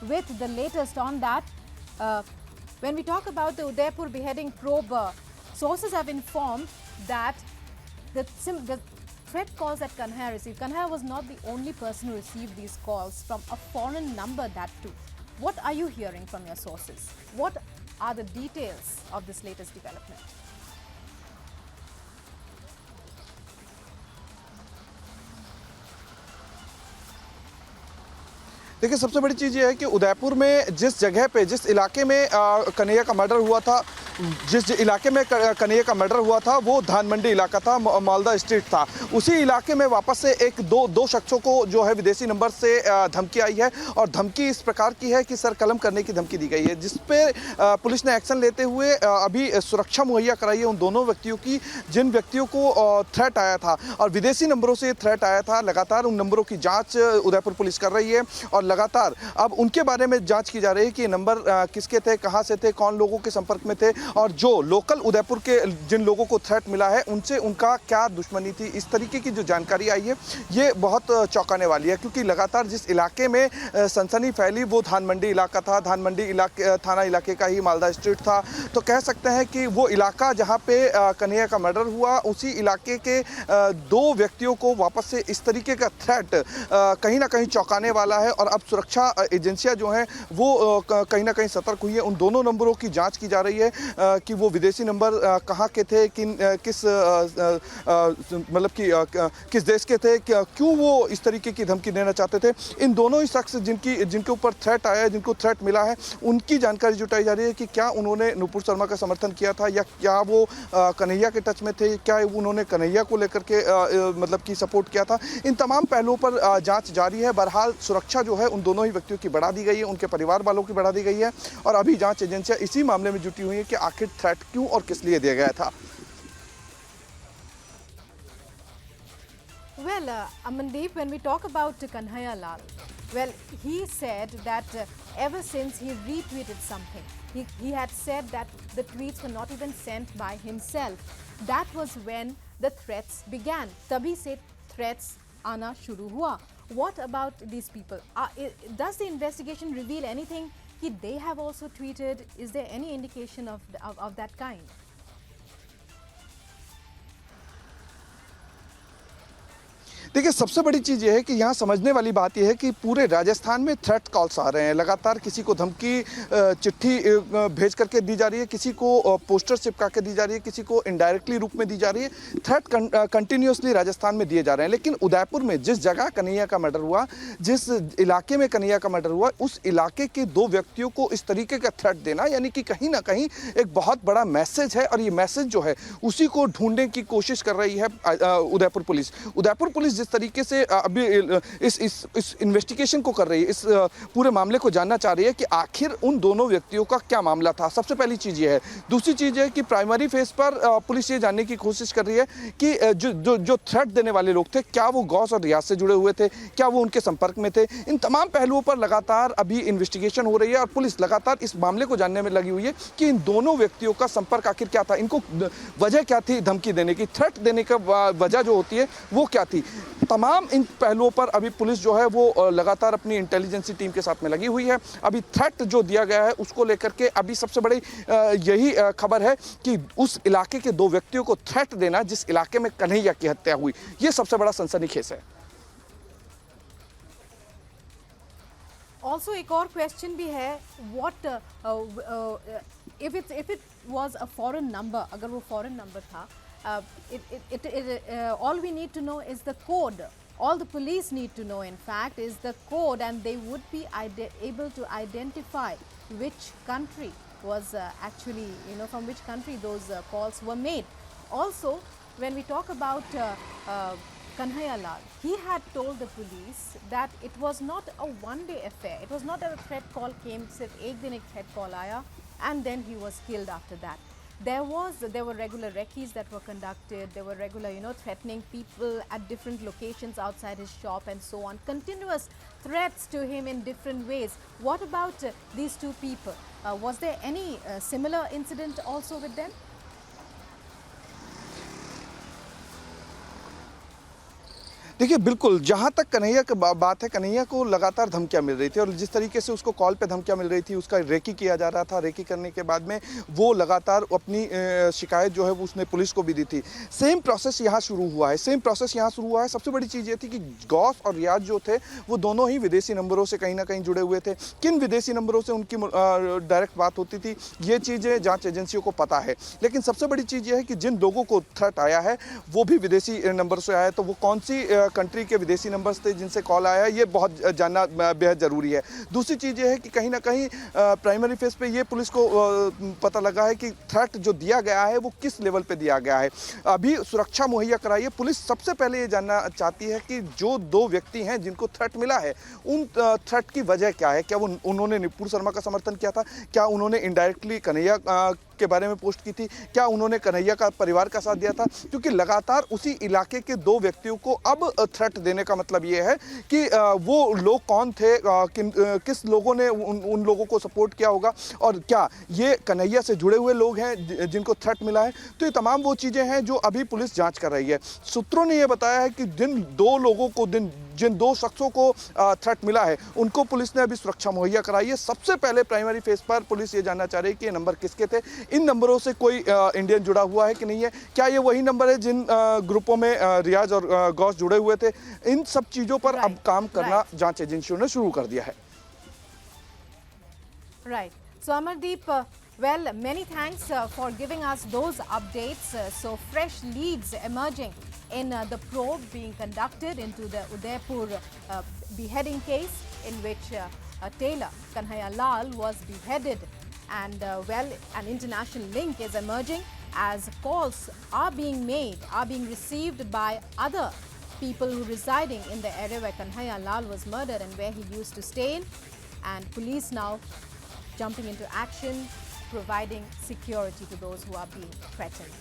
with the latest on that. When we talk about the Udaipur beheading probe, sources have informed that the threat calls that Kanhaiya received, Kanhaiya was not the only person who received these calls from a foreign number, that too. What are you hearing from your sources? What are the details of this latest development? देखिए, सबसे बड़ी चीज़ ये है कि उदयपुर में जिस जगह पे, जिस इलाके में कन्हैया का मर्डर हुआ था, जिस इलाके में कन्हैया का मर्डर हुआ था, वो धानमंडी इलाका था, मालदा स्ट्रीट था। उसी इलाके में वापस से दो शख्सों को जो है विदेशी नंबर से धमकी आई है, और धमकी इस प्रकार की है कि सर कलम करने की धमकी दी गई है, जिस पे पुलिस ने एक्शन लेते हुए अभी सुरक्षा मुहैया कराई है उन दोनों व्यक्तियों की, जिन व्यक्तियों को थ्रेट आया था और विदेशी नंबरों से थ्रेट आया था। लगातार उन नंबरों की जाँच उदयपुर पुलिस कर रही है और लगातार अब उनके बारे में जांच की जा रही है कि ये नंबर किसके थे, कहां से थे, कौन लोगों के संपर्क में थे, और जो लोकल उदयपुर के जिन लोगों को थ्रेट मिला है उनसे उनका क्या दुश्मनी थी। इस तरीके की जो जानकारी आई है ये बहुत चौंकाने वाली है, क्योंकि लगातार जिस इलाके में सनसनी फैली वो धानमंडी इलाका था, धानमंडी थाना इलाके का ही मालदा स्ट्रीट था। तो कह सकते हैं कि वो इलाका जहाँ पे कन्हैया का मर्डर हुआ, उसी इलाके के दो व्यक्तियों को वापस से इस तरीके का थ्रेट कहीं ना कहीं चौंकाने वाला है। और अब सुरक्षा एजेंसियां जो हैं वो कहीं ना कहीं सतर्क हुई है। उन दोनों नंबरों की जांच की जा रही है कि वो विदेशी नंबर कहां के थे, किस मतलब कि किस देश के थे, क्यों वो इस तरीके की धमकी देना चाहते थे। इन दोनों ही शख्स जिनके ऊपर थ्रेट आया है, जिनको थ्रेट मिला है, उनकी जानकारी जुटाई जा रही है कि क्या उन्होंने नुपुर शर्मा का समर्थन किया था, या क्या वो कन्हैया के टच में थे, क्या उन्होंने कन्हैया को लेकर के मतलब कि सपोर्ट किया था। इन तमाम पहलुओं पर जांच जारी है। बहरहाल सुरक्षा जो है उन दोनों ही व्यक्तियों की बढ़ा दी गई है, उनके परिवार वालों की बढ़ा दी गई है, और अभी जांच एजेंसियां इसी मामले में जुटी हुई है कि आखिर थ्रेट क्यों और किस लिए दिया गया था। Well, Amandeep, when we talk about Kanhaiya Lal, well, he said that ever since he retweeted something, he had said that the tweets were not even sent by himself. That was when the threats began. Tabhi se threats aana shuru hua. What about these people? Does the investigation reveal anything that they have also tweeted? Is there any indication of that kind? देखिए, सबसे बड़ी चीज़ ये है कि यहाँ समझने वाली बात यह है कि पूरे राजस्थान में थ्रेट कॉल्स आ रहे हैं। लगातार किसी को धमकी चिट्ठी भेज करके दी जा रही है, किसी को पोस्टर चिपका के दी जा रही है, किसी को इनडायरेक्टली रूप में दी जा रही है। थ्रेट कंटिन्यूसली राजस्थान में दिए जा रहे हैं। लेकिन उदयपुर में जिस जगह कन्हैया का मर्डर हुआ, जिस इलाके में कन्हैया का मर्डर हुआ, उस इलाके के दो व्यक्तियों को इस तरीके का थ्रेट देना, यानी कि कहीं ना कहीं एक बहुत बड़ा मैसेज है, और ये मैसेज जो है उसी को ढूंढने की कोशिश कर रही है उदयपुर पुलिस। उदयपुर पुलिस जिस तरीके से अभी इस इन्वेस्टिगेशन को कर रही है, इस पूरे मामले को जानना चाह रही है कि आखिर उन दोनों व्यक्तियों का क्या मामला था। सबसे पहली चीज़ ये है। दूसरी चीज़ है कि प्राइमरी फेज पर पुलिस ये जानने की कोशिश कर रही है कि जो थ्रेट देने वाले लोग थे, क्या वो गौस और रियाज से जुड़े हुए थे, क्या वो उनके संपर्क में थे। इन तमाम पहलुओं पर लगातार अभी इन्वेस्टिगेशन हो रही है, और पुलिस लगातार इस मामले को जानने में लगी हुई है कि इन दोनों व्यक्तियों का संपर्क आखिर क्या था, इनको वजह क्या थी धमकी देने की, थ्रेट देने का वजह जो होती है वो क्या थी। तमाम इन पहलुओं पर अभी पुलिस जो है वो लगातार अपनी इंटेलिजेंस टीम के साथ में लगी हुई है। अभी थ्रेट जो दिया गया है उसको लेकर के अभी सबसे बड़ी यही खबर है कि उस इलाके के दो व्यक्तियों को थ्रेट देना जिस इलाके में कन्हैया की हत्या हुई, ये सबसे बड़ा सनसनीखेज है। Also, एक और क्वेश्चन भी है, what if it was a foreign number, अगर वो foreign number था, all we need to know is the code. All the police need to know, in fact, is the code, and they would be able to identify which country was actually, from which country those calls were made. Also, when we talk about Kanhaiya Lal, he had told the police that it was not a one-day affair. It was not that a threat call came, सिर्फ एक दिन एक threat call आया, and then he was killed after that. There were regular recce's that were conducted. There were regular, threatening people at different locations outside his shop and so on. Continuous threats to him in different ways. What about these two people? Was there any similar incident also with them? देखिए, बिल्कुल, जहाँ तक कन्हैया की बात है, कन्हैया को लगातार धमकियाँ मिल रही थी और जिस तरीके से उसको कॉल पे धमकियाँ मिल रही थी, उसका रेकी किया जा रहा था। रेकी करने के बाद में वो लगातार अपनी शिकायत जो है वो उसने पुलिस को भी दी थी। सेम प्रोसेस यहाँ शुरू हुआ है, सेम प्रोसेस यहाँ शुरू हुआ है। सबसे बड़ी चीज़ ये थी कि गौस और रियाज जो थे, वो दोनों ही विदेशी नंबरों से कहीं न कहीं जुड़े हुए थे। किन विदेशी नंबरों से उनकी डायरेक्ट बात होती थी, ये चीज़ें जाँच एजेंसियों को पता है। लेकिन सबसे बड़ी चीज़ ये है कि जिन लोगों को थ्रेट आया है, वो भी विदेशी नंबर से आया है। तो वो कौन सी कंट्री के विदेशी नंबर्स थे जिनसे कॉल आया है, ये बहुत जानना बेहद ज़रूरी है। दूसरी चीज़ ये है कि कहीं न कहीं प्राइमरी फेस पे ये पुलिस को पता लगा है कि थ्रेट जो दिया गया है वो किस लेवल पे दिया गया है। अभी सुरक्षा मुहैया कराई है। पुलिस सबसे पहले ये जानना चाहती है कि जो 2 व्यक्ति हैं जिनको थ्रेट मिला है, उन थ्रेट की वजह क्या है? क्या वो उन्होंने निपुण शर्मा का समर्थन किया था? क्या उन्होंने इनडायरेक्टली कन्हैया के बारे में पोस्ट की थी? क्या उन्होंने कन्हैया का परिवार का साथ दिया था? क्योंकि लगातार उसी इलाके के 2 व्यक्तियों को अब थ्रेट देने का मतलब ये है कि वो लोग कौन थे, किस लोगों ने उन लोगों को सपोर्ट किया होगा और क्या ये कन्हैया से जुड़े हुए लोग हैं जिनको थ्रेट मिला है। तो ये तमाम वो चीज़ें हैं जो अभी पुलिस जांच कर रही है। सूत्रों ने ये बताया है कि जिन 2 शख्सों को थ्रेट मिला है, उनको पुलिस ने अभी सुरक्षा मुहैया कराई है। सबसे पहले प्राइमरी फेस पर पुलिस ये जानना चाह रही है कि ये नंबर किसके थे, इन नंबरों से कोई इंडियन जुड़ा हुआ है कि नहीं है, क्या ये वही नंबर है जिन ग्रुपों में रियाज और गौस जुड़े हुए थे। इन सब चीज़ों पर अब काम करना जांच एजेंसियों ने शुरू कर दिया है। Right. So Amardeep, well, many thanks for giving us those updates. So fresh leads emerging in the probe being conducted into the Udaipur beheading case in which a tailor, Kanhaiya Lal, was beheaded. And well, an international link is emerging as calls are being made, are being received by other people who residing in the area where Kanhaiya Lal was murdered and where he used to stay in. And police now jumping into action, providing security to those who are being threatened.